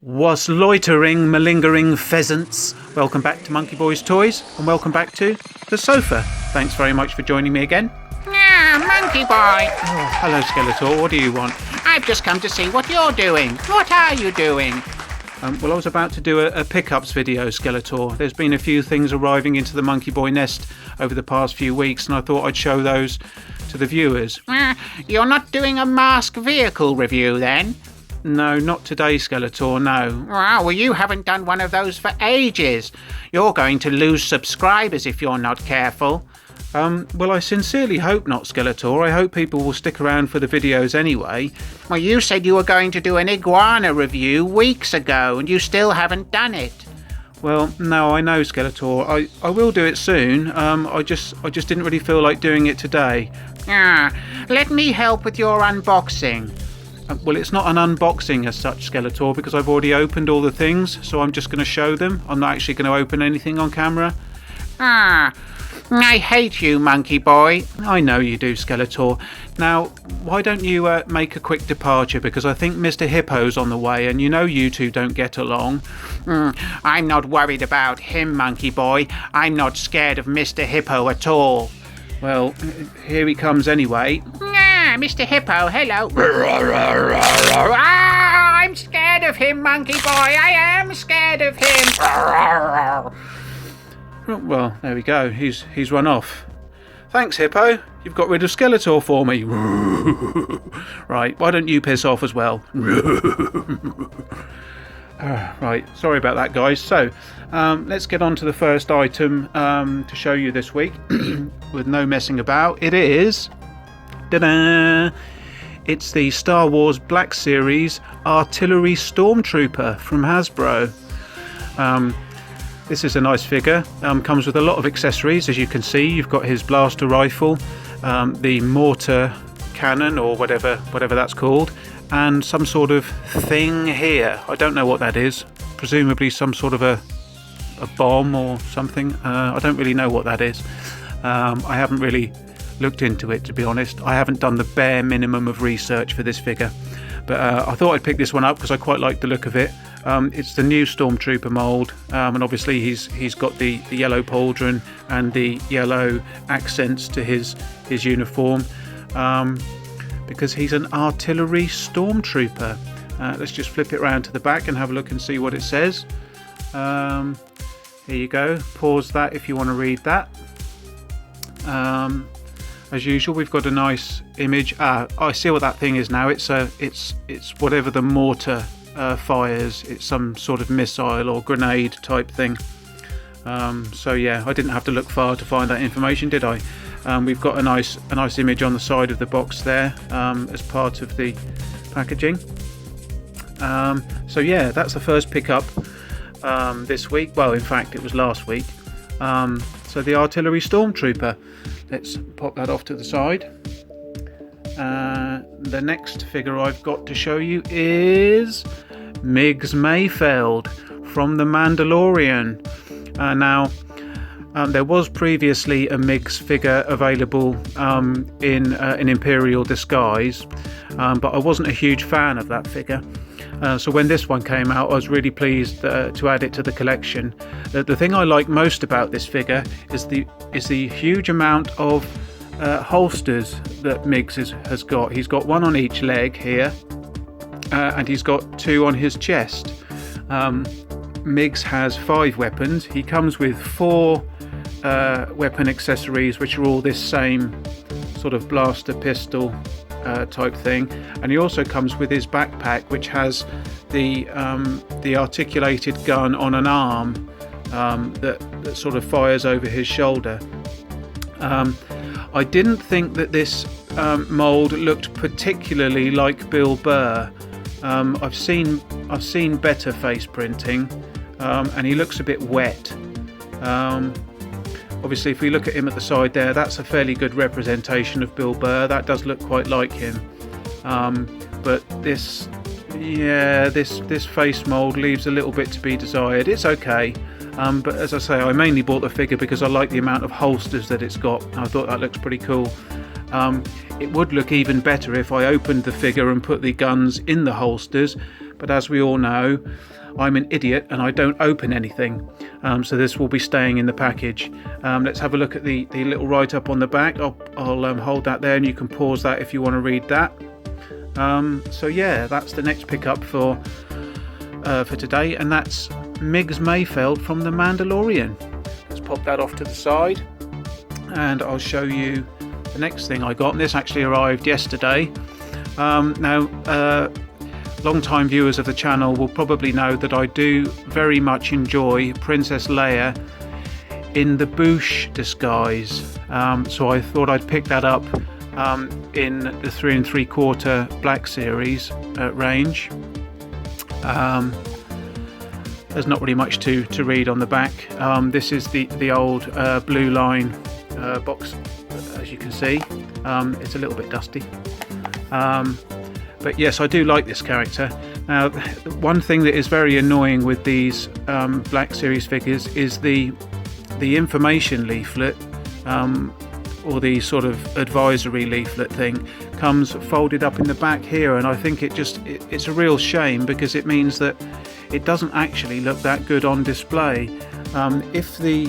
Was loitering, malingering pheasants. Welcome back to Monkey Boys Toys, and welcome back to the sofa. Thanks very much for joining me again. Monkey Boy. Oh, hello, Skeletor. What do you want? I've just come to see what you're doing. What are you doing? Well, I was about to do a pickups video, Skeletor. There's been a few things arriving into the Monkey Boy nest over the past few weeks, and I thought I'd show those to the viewers. You're not doing a mask vehicle review then? No, not today, Skeletor, no. Well, you haven't done one of those for ages. You're going to lose subscribers if you're not careful. Well, I sincerely hope not, Skeletor. I hope people will stick around for the videos anyway. Well, you said you were going to do an iguana review weeks ago, and you still haven't done it. Well, no, I know, Skeletor. I will do it soon. I just didn't really feel like doing it today. Let me help with your unboxing. Well, it's not an unboxing as such, Skeletor, because I've already opened all the things, so I'm just going to show them. I'm not actually going to open anything on camera. I hate you, Monkey Boy. I know you do, Skeletor. Now, why don't you make a quick departure, because I think Mr. Hippo's on the way, and you know you two don't get along. I'm not worried about him, Monkey Boy. I'm not scared of Mr. Hippo at all. Well, here he comes anyway. Mr. Hippo, hello. I'm scared of him, Monkey Boy. I am scared of him. Well, there we go. He's run off. Thanks, Hippo. You've got rid of Skeletor for me. Right, why don't you piss off as well? Right, sorry about that, guys. So, let's get on to the first item to show you this week with no messing about. It is... Ta-da! It's the Star Wars Black Series Artillery Stormtrooper from Hasbro. This is a nice figure. Comes with a lot of accessories, as you can see. You've got his blaster rifle, the mortar cannon, or whatever that's called, and some sort of thing here. I don't know what that is. Presumably some sort of a bomb or something. I don't really know what that is. I haven't really looked into it, to be honest. I haven't done the bare minimum of research for this figure, but I thought I'd pick this one up because I quite like the look of it. It's the new Stormtrooper mould, and obviously he's got the yellow pauldron and the yellow accents to his uniform, because he's an artillery Stormtrooper. Let's just flip it around to the back and have a look and see what it says. Here you go. Pause that if you want to read that. As usual, we've got a nice image. I see what that thing is now. It's whatever the mortar fires. It's some sort of missile or grenade type thing. So yeah, I didn't have to look far to find that information, did I? We've got a nice image on the side of the box there, as part of the packaging. So yeah, that's the first pickup this week. Well, in fact, it was last week. So the Artillery Stormtrooper. Let's pop that off to the side. The next figure I've got to show you is Miggs Mayfeld from The Mandalorian. Now, there was previously a Miggs figure available in an Imperial disguise, but I wasn't a huge fan of that figure. So when this one came out, I was really pleased to add it to the collection. The thing I like most about this figure is the huge amount of holsters that Miggs has got. He's got one on each leg here, and he's got two on his chest. Miggs has 5 weapons. He comes with 4 weapon accessories, which are all this same sort of blaster pistol type thing, and he also comes with his backpack, which has the articulated gun on an arm that sort of fires over his shoulder. I didn't think that this mould looked particularly like Bill Burr. I've seen better face printing, and he looks a bit wet. Obviously, if we look at him at the side there, that's a fairly good representation of Bill Burr. That does look quite like him. But this face mould leaves a little bit to be desired. It's okay. But as I say, I mainly bought the figure because I like the amount of holsters that it's got. I thought that looks pretty cool. It would look even better if I opened the figure and put the guns in the holsters, but as we all know, I'm an idiot and I don't open anything, so this will be staying in the package. Let's have a look at the little write-up on the back. I'll hold that there and you can pause that if you want to read that. So yeah, that's the next pickup for today, and that's Migs Mayfeld from The Mandalorian. Let's pop that off to the side and I'll show you the next thing I got, and this actually arrived yesterday. Now, long-time viewers of the channel will probably know that I do very much enjoy Princess Leia in the Bouche disguise, so I thought I'd pick that up in the 3 3/4 Black Series range. There's not really much to read on the back. This is the old Blue Line box, as you can see. It's a little bit dusty. But yes, I do like this character. Now, one thing that is very annoying with these Black Series figures is the information leaflet, or the sort of advisory leaflet thing, comes folded up in the back here, and I think it's a real shame, because it means that it doesn't actually look that good on display. If the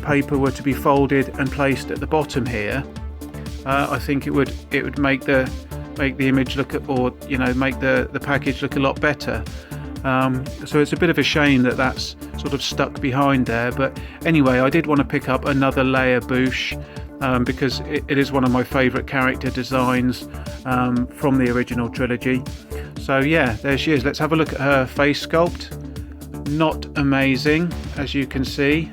paper were to be folded and placed at the bottom here, I think it would make the image look, or make the package look a lot better. So it's a bit of a shame that that's sort of stuck behind there. But anyway, I did want to pick up another Leia Bouche, because it is one of my favourite character designs from the original trilogy. So yeah, there she is. Let's have a look at her face sculpt. Not amazing, as you can see.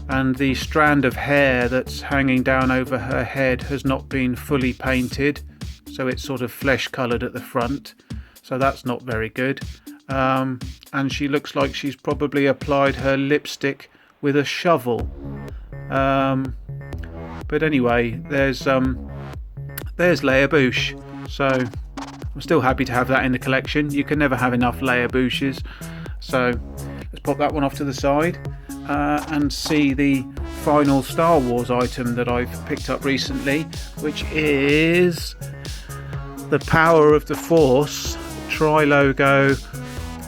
And the strand of hair that's hanging down over her head has not been fully painted, so it's sort of flesh coloured at the front, so that's not very good. And she looks like she's probably applied her lipstick with a shovel. But anyway, there's Leia Bouche, so I'm still happy to have that in the collection. You can never have enough Leia Bouches. So let's pop that one off to the side and see the final Star Wars item that I've picked up recently, which is the Power of the Force tri-logo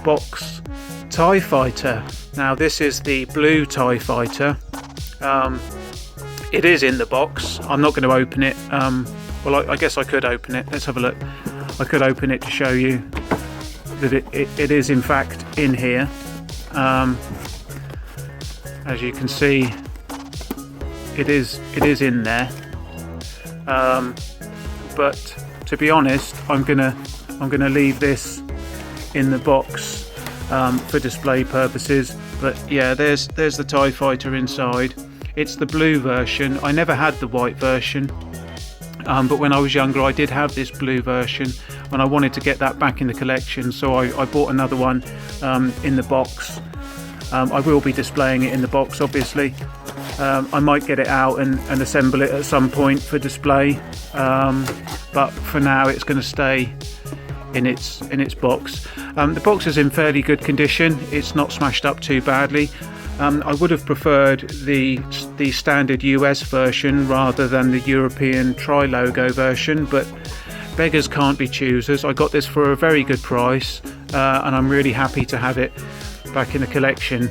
box TIE Fighter. Now, this is the blue TIE Fighter. It is in the box. I'm not going to open it. Well, I guess I could open it. Let's have a look. I could open it to show you that it is in fact in here. As you can see, it is in there. But to be honest, I'm gonna leave this in the box for display purposes. But yeah, there's the TIE Fighter inside. It's the blue version. I never had the white version, but when I was younger I did have this blue version, and I wanted to get that back in the collection, so I bought another one in the box. I will be displaying it in the box, obviously. I might get it out and assemble it at some point for display, but for now it's going to stay in its box. The box is in fairly good condition. It's not smashed up too badly. I would have preferred the standard US version rather than the European tri-logo version, but beggars can't be choosers. I got this for a very good price, and I'm really happy to have it back in the collection.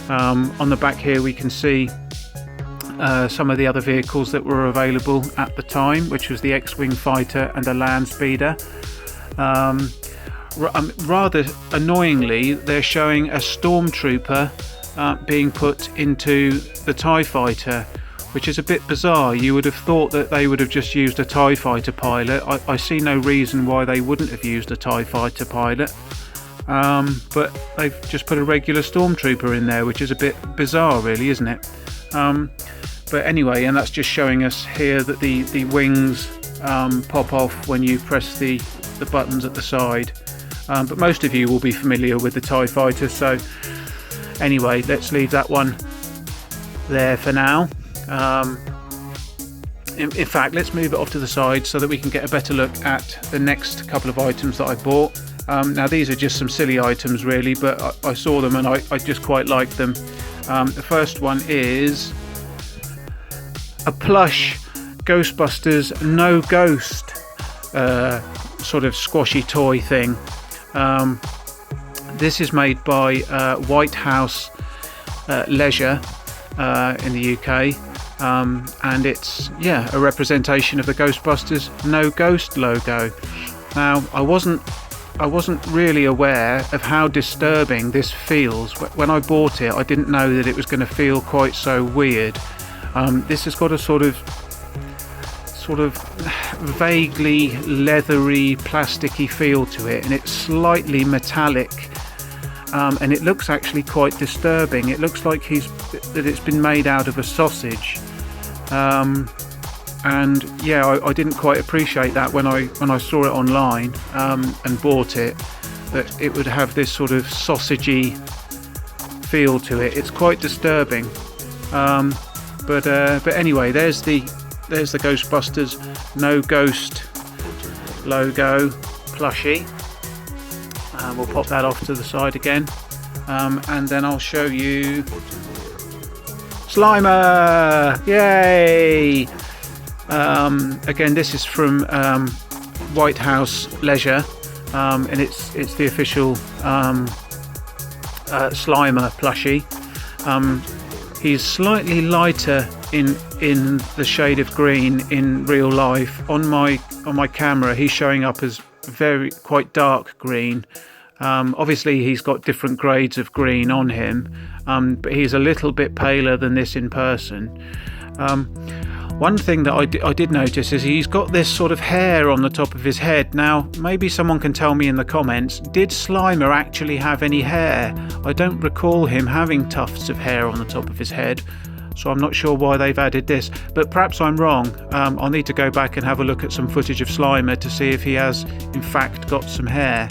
On the back here we can see some of the other vehicles that were available at the time, which was the X-Wing fighter and a land speeder. Rather annoyingly, they're showing a stormtrooper being put into the TIE fighter, which is a bit bizarre. You would have thought that they would have just used a TIE fighter pilot. I see no reason why they wouldn't have used a TIE fighter pilot. But they've just put a regular stormtrooper in there, which is a bit bizarre, really, isn't it? But anyway, and that's just showing us here that the wings pop off when you press the buttons at the side. But most of you will be familiar with the TIE fighter, so anyway, let's leave that one there for now. In fact, let's move it off to the side so that we can get a better look at the next couple of items that I bought. Now, these are just some silly items really, but I saw them and I just quite liked them. The first one is a plush Ghostbusters No Ghost sort of squashy toy thing. This is made by White House Leisure in the UK, and it's a representation of the Ghostbusters No Ghost logo. Now I wasn't really aware of how disturbing this feels. When I bought it, I didn't know that it was going to feel quite so weird. This has got a sort of vaguely leathery, plasticky feel to it, and it's slightly metallic, and it looks actually quite disturbing. It looks like it's been made out of a sausage, and I didn't quite appreciate that when I saw it online and bought it, that it would have this sort of sausagey feel to it. It's quite disturbing, but anyway, there's the Ghostbusters No Ghost logo plushie. We'll pop that off to the side again, and then I'll show you SLIMER. Yay! Again, this is from White House Leisure, and it's the official SLIMER plushie. He's slightly lighter in the shade of green in real life. On my camera, he's showing up as quite dark green. Obviously, he's got different grades of green on him, but he's a little bit paler than this in person. One thing that I did notice is he's got this sort of hair on the top of his head. Now, maybe someone can tell me in the comments, did SLIMER actually have any hair? I don't recall him having tufts of hair on the top of his head, so I'm not sure why they've added this, but perhaps I'm wrong. I'll need to go back and have a look at some footage of SLIMER to see if he has in fact got some hair.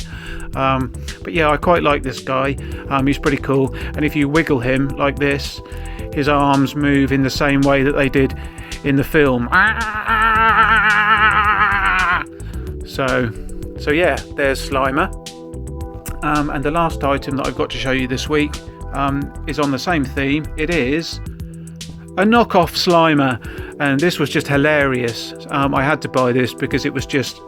But yeah, I quite like this guy. He's pretty cool, and if you wiggle him like this, his arms move in the same way that they did in the film. So yeah, there's SLIMER. And the last item that I've got to show you this week is on the same theme. It is a knockoff SLIMER, and this was just hilarious. I had to buy this because it was just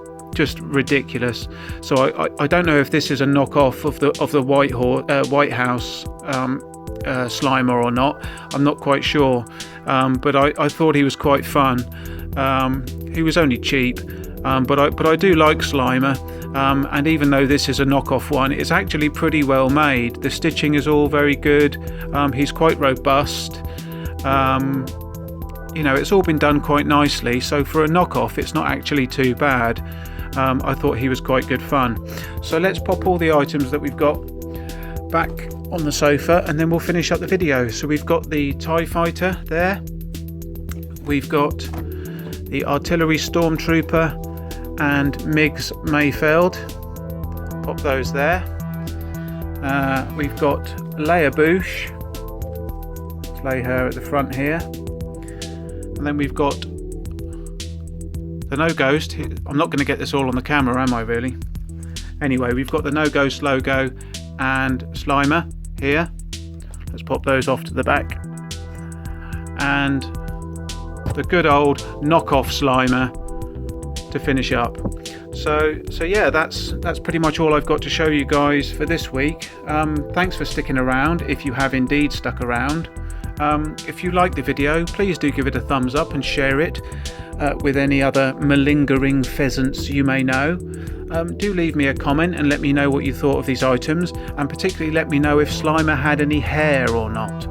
ridiculous. So I don't know if this is a knockoff of the White House SLIMER or not. I'm not quite sure, but I thought he was quite fun. He was only cheap, but I do like SLIMER, and even though this is a knockoff one, it's actually pretty well made. The stitching is all very good. He's quite robust. It's all been done quite nicely, so for a knockoff it's not actually too bad. I thought he was quite good fun. So let's pop all the items that we've got back on the sofa, and then we'll finish up the video. So we've got the TIE Fighter there, we've got the Artillery Stormtrooper and Migs Mayfeld, pop those there. We've got Leia Bouche, let's lay her at the front here, and then we've got the No Ghost. I'm not going to get this all on the camera, am I really? Anyway, we've got the No Ghost logo and SLIMER here. Let's pop those off to the back, and the good old knockoff SLIMER to finish up. So yeah, that's pretty much all I've got to show you guys for this week. Thanks for sticking around, if you have indeed stuck around. If you like the video, please do give it a thumbs up and share it with any other malingering pheasants you may know. Do leave me a comment and let me know what you thought of these items, and particularly let me know if SLIMER had any hair or not.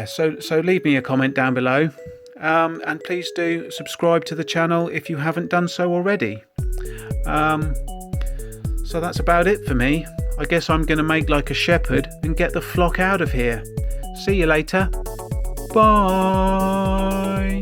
So leave me a comment down below, and please do subscribe to the channel if you haven't done so already. So that's about it for me. I guess I'm going to make like a shepherd and get the flock out of here. See you later. Bye.